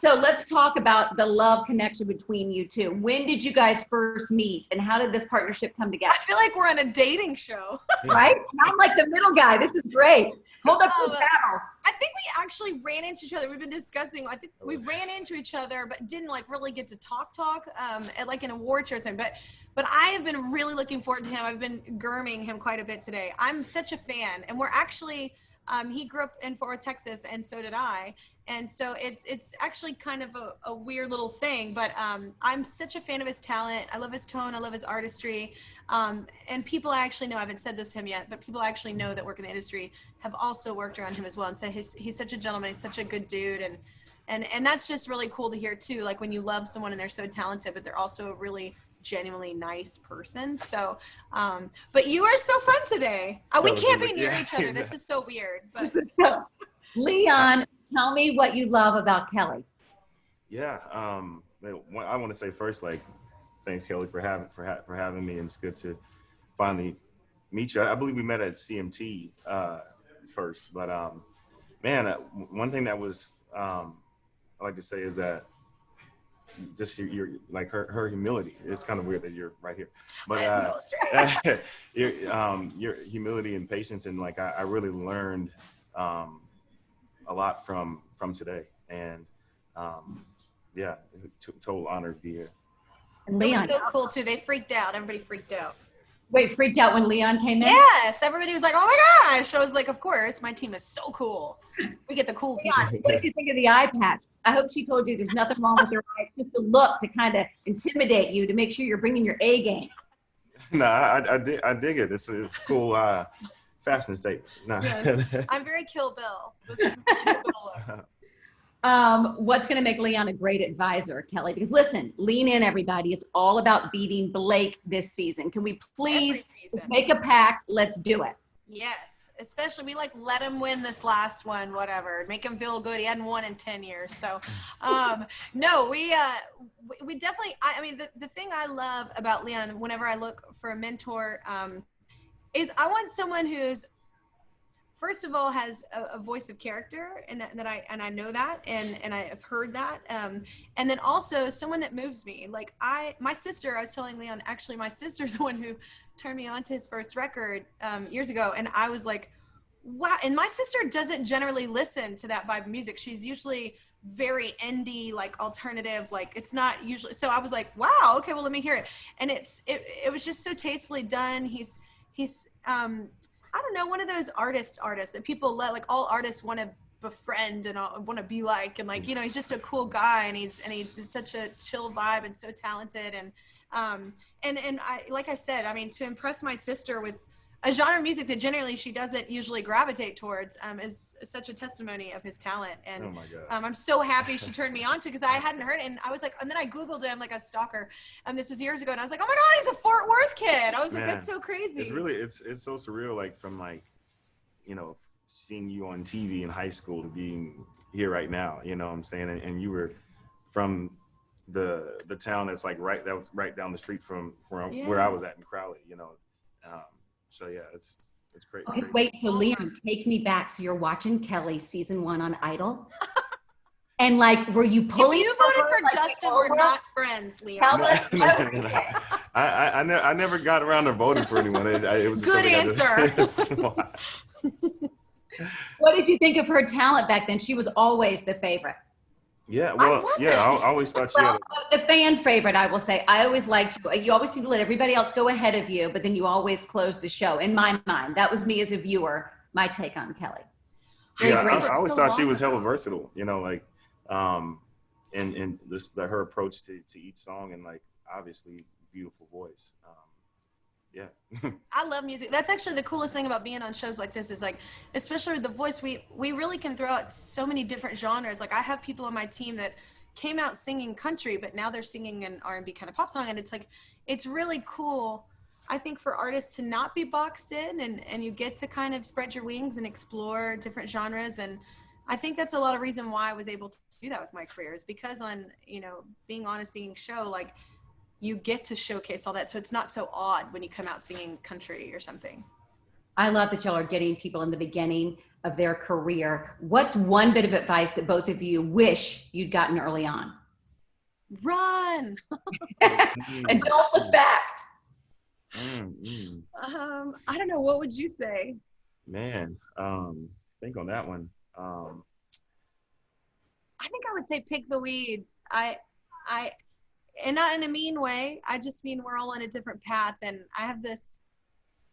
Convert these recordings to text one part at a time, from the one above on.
So let's talk about the love connection between you two. When did you guys first meet and how did this partnership come together? I feel like we're on a dating show. Right? Now I'm like the middle guy. This is great. Hold up the battle. I think we actually ran into each other. We've been discussing, I think we ran into each other, but didn't like really get to talk at like an award show or something. But I have been really looking forward to him. I've been grooming him quite a bit today. I'm such a fan. And we're actually, he grew up in Fort Worth, Texas, and so did I. And so it's actually kind of a weird little thing, but I'm such a fan of his talent. I love his tone. I love his artistry. And people I actually know, I haven't said this to him yet, but people I actually know that work in the industry have also worked around him as well. And so he's such a gentleman. He's such a good dude. And that's just really cool to hear too. Like when you love someone and they're so talented, but they're also a really genuinely nice person. So, but you are so fun today. We can't be near each other. This is so weird. But Leon, tell me what you love about Kelly. Yeah, I want to say first, like, thanks Kelly for having me, and it's good to finally meet you. I believe we met at CMT first, but man, one thing that was I like to say is that just you're like her humility. It's kind of weird that you're right here, but your humility and patience, and like I really learned a lot from today, and yeah, total honor to be here. And Leon, it was so cool too. They freaked out. Everybody freaked out. Wait, freaked out when Leon came in? Yes, everybody was like, "Oh my gosh!" I was like, "Of course, my team is so cool. We get the cool people." Leon, what did you think of the eye patch? I hope she told you there's nothing wrong with your eye. It's just a look to kind of intimidate you, to make sure you're bringing your A game. No, I dig it. It's cool. Fashion statement. No. Yes. I'm very Kill Bill. This is my Kill Bill look. What's going to make Leon a great advisor, Kelly? Because listen, lean in, everybody. It's all about beating Blake this season. Can we please make a pact? Let's do it. Yes, especially we let him win this last one, whatever. Make him feel good. He hadn't won in 10 years. So, no, we definitely, I mean, the thing I love about Leon, whenever I look for a mentor, is I want someone who's, first of all, has a voice of character, and I know that, and I have heard that, and then also someone that moves me. Like my sister, I was telling Leon, actually my sister's the one who turned me on to his first record years ago, and I was like, wow. And my sister doesn't generally listen to that vibe of music. She's usually very indie, like alternative, like it's not usually. So I was like, wow, okay, well let me hear it, and it was just so tastefully done. He's I don't know, one of those artists that people like all artists want to befriend and want to be like, and like, you know, he's just a cool guy, and he's such a chill vibe and so talented, and I, like I said, I mean, to impress my sister with a genre of music that generally she doesn't usually gravitate towards is such a testimony of his talent. And oh my God. I'm so happy she turned me on to, because I hadn't heard it, and I was like, and then I Googled him like a stalker, and this was years ago, and I was like, oh my God, he's a Fort Worth kid. I was like, that's so crazy. It's really, it's so surreal, like from like, you know, seeing you on TV in high school to being here right now, you know what I'm saying? And you were from the town that's like that was right down the street from where I was at in Crowley, you know. So yeah, it's great. Okay, wait, so Leon, take me back. So you're watching Kelly season 1 on Idol, and like, were you pulling? If you voted for Justin, we're not friends, Leon. Tell us. I never got around to voting for anyone. It was good answer. What did you think of her talent back then? She was always the favorite. Yeah, well, yeah, I always thought she had the fan favorite, I will say. I always liked you. You always seem to let everybody else go ahead of you, but then you always closed the show. In my mind, that was me as a viewer, my take on Kelly. I always thought she was hella versatile, you know, like, and this her approach to each song, and like obviously beautiful voice. Yeah. I love music. That's actually the coolest thing about being on shows like this, is like, especially with The Voice, we really can throw out so many different genres. Like I have people on my team that came out singing country, but now they're singing an R&B kind of pop song. And it's like, it's really cool, I think, for artists to not be boxed in, and you get to kind of spread your wings and explore different genres. And I think that's a lot of reason why I was able to do that with my career, is because on, you know, being on a singing show, like, you get to showcase all that, so it's not so odd when you come out singing country or something. I love that y'all are getting people in the beginning of their career, what's one bit of advice that both of you wish you'd gotten early on? Run. And don't look back. I don't know. What would you say? Man, think on that one. I think I would say pick the weeds. And not in a mean way. I just mean we're all on a different path. And I have this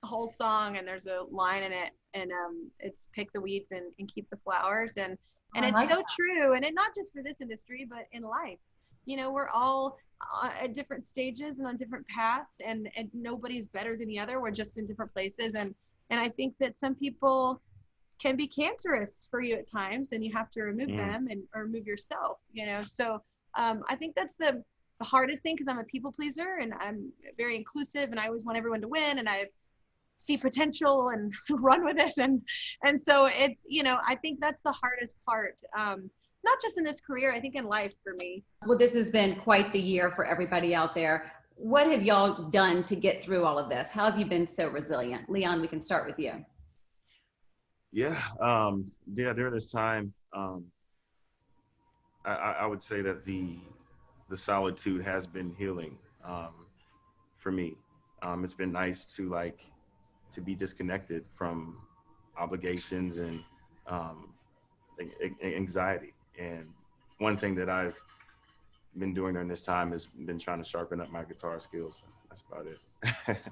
whole song, and there's a line in it, and it's pick the weeds and keep the flowers. And it's so true. And not just for this industry, but in life. You know, we're all at different stages and on different paths, and nobody's better than the other. We're just in different places. And I think that some people can be cancerous for you at times, and you have to remove them or remove yourself, you know? So I think that's the hardest thing, because I'm a people pleaser and I'm very inclusive, and I always want everyone to win, and I see potential and run with it. And so it's, you know, I think that's the hardest part. Not just in this career, I think in life for me. Well, this has been quite the year for everybody out there. What have y'all done to get through all of this? How have you been so resilient? Leon, we can start with you. Yeah, during this time, I would say that the solitude has been healing for me. It's been nice to be disconnected from obligations and anxiety. And one thing that I've been doing during this time has been trying to sharpen up my guitar skills. That's about it.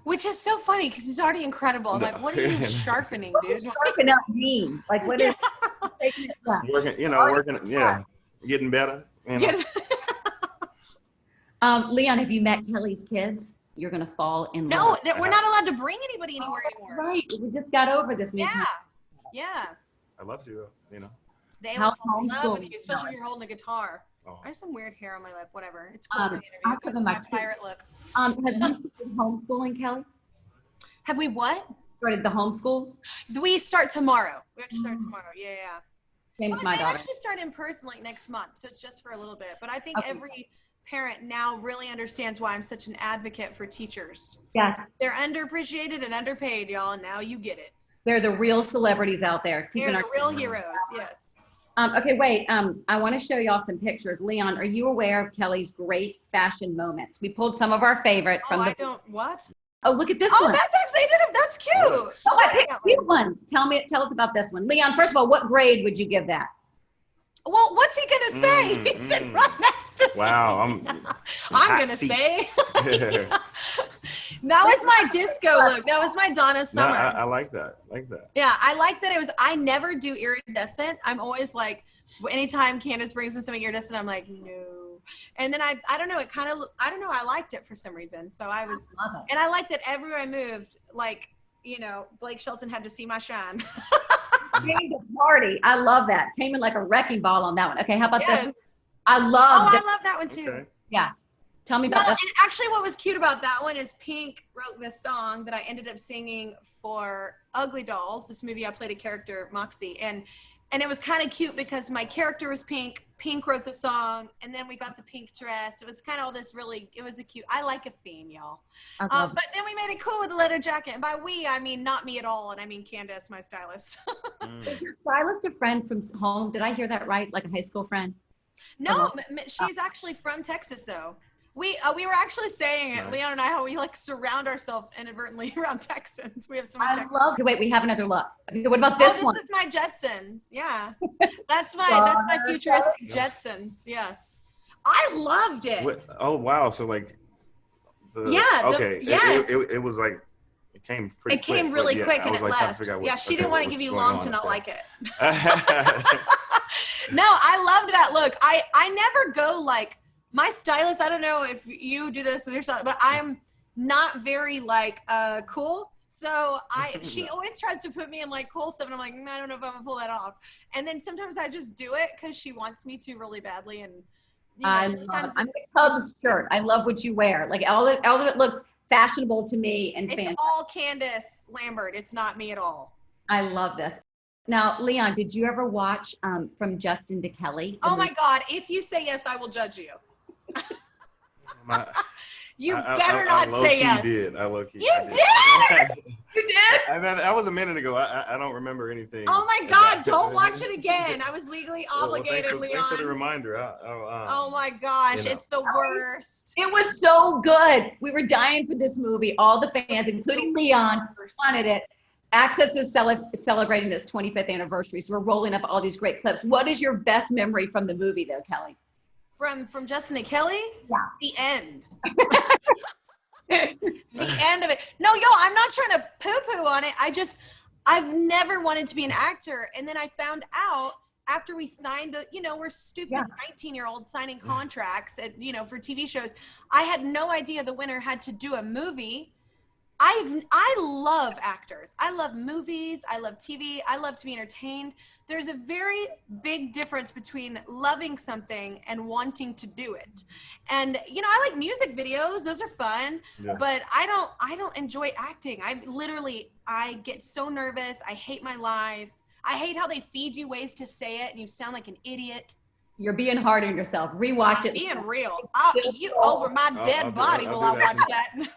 Which is so funny, because he's already incredible. I'm like, what are you sharpening, dude? What does sharpen up mean? Like, what is working, getting better. You know? Leon, have you met Kelly's kids? You're gonna fall in love. No, we're not allowed to bring anybody anywhere anymore. Right, we just got over this. Yeah. I love to, though, you know. They will fall in love with you, especially if you're holding a guitar. Oh. I have some weird hair on my lip, whatever. It's cool for the interview. My pirate look. Have you started homeschooling, Kelly? Have we what? Started the homeschool? We start tomorrow. We have to start tomorrow. Yeah. Same with my daughter. Actually start in person next month, so it's just for a little bit. But I think every parent now really understands why I'm such an advocate for teachers. Yeah. They're underappreciated and underpaid, y'all, and now you get it. They're the real celebrities out there. They're the real heroes, yes. Okay, wait. I want to show y'all some pictures. Leon, are you aware of Kelly's great fashion moments? We pulled some of our favorite from what? Oh, look at this Oh, one. that's cute. Oh, I picked cute ones. Tell us about this one. Leon, first of all, what grade would you give that? Well, what's he gonna say? He's sitting right next to me. Wow, I'm gonna say. That was my disco look. That was my Donna Summer. No, I like that. Yeah, I like that. I never do iridescent. I'm always like, anytime Candace brings in something iridescent, I'm like, no. And then I don't know. I liked it for some reason. So I like that everywhere I moved, like, you know, Blake Shelton had to see my shine. Came to party. I love that. Came in like a wrecking ball on that one. Okay, how about this? I love that one too. Okay. Yeah. Tell me about that. And actually what was cute about that one is Pink wrote this song that I ended up singing for Ugly Dolls, this movie I played a character, Moxie. And it was kind of cute because my character was Pink. Pink wrote the song, and then we got the pink dress. It was kind of all this it was a cute, I like a theme, y'all. But then we made it cool with the leather jacket. And by we, I mean not me at all. And I mean Candace, my stylist. Is your stylist a friend from home? Did I hear that right? Like a high school friend? No, she's actually from Texas, though. We were actually saying it, Leon and I, how we like surround ourselves inadvertently around Texans. We have so much. Wait, we have another look. Okay, what about this one? This is my Jetsons. Yeah, that's my futuristic Jetsons. Yes, I loved it. Oh wow! So like, it was like. It came pretty quick. It came really quick and it left. She didn't want to give you long to not like it. No, I loved that look. I never go like, my stylist, I don't know if you do this with your stylist, but I'm not very like cool. So she always tries to put me in like cool stuff, and I'm like, I don't know if I'm gonna pull that off. And then sometimes I just do it because she wants me to really badly. And I love it. I'm a Cubs shirt. I love what you wear. Like all of it looks fashionable to me and fancy. It's all Candace Lambert. It's not me at all. I love this. Now, Leon, did you ever watch From Justin to Kelly? Oh my God. If you say yes, I will judge you. You better not say yes. I low-key You did. You did? That was a minute ago. I don't remember anything. Oh my God, don't watch it again. I was legally obligated, Leon. Thanks for the reminder. Oh my gosh, it's the worst. It was so good. We were dying for this movie. All the fans, including Leon, wanted it. Access is celebrating its 25th anniversary, so we're rolling up all these great clips. What is your best memory from the movie, though, Kelly? From Justin and Kelly? Yeah. The end. The end of it. No, I'm not trying to poo-poo on it. I've never wanted to be an actor. And then I found out after we signed we're stupid 19-year-olds signing contracts for TV shows. I had no idea the winner had to do a movie. I love actors. I love movies. I love TV. I love to be entertained. There's a very big difference between loving something and wanting to do it. And I like music videos. Those are fun. Yeah. But I don't enjoy acting. I get so nervous. I hate my life. I hate how they feed you ways to say it and you sound like an idiot. You're being hard on yourself. Rewatch it. Being real. Over my dead body will I watch that.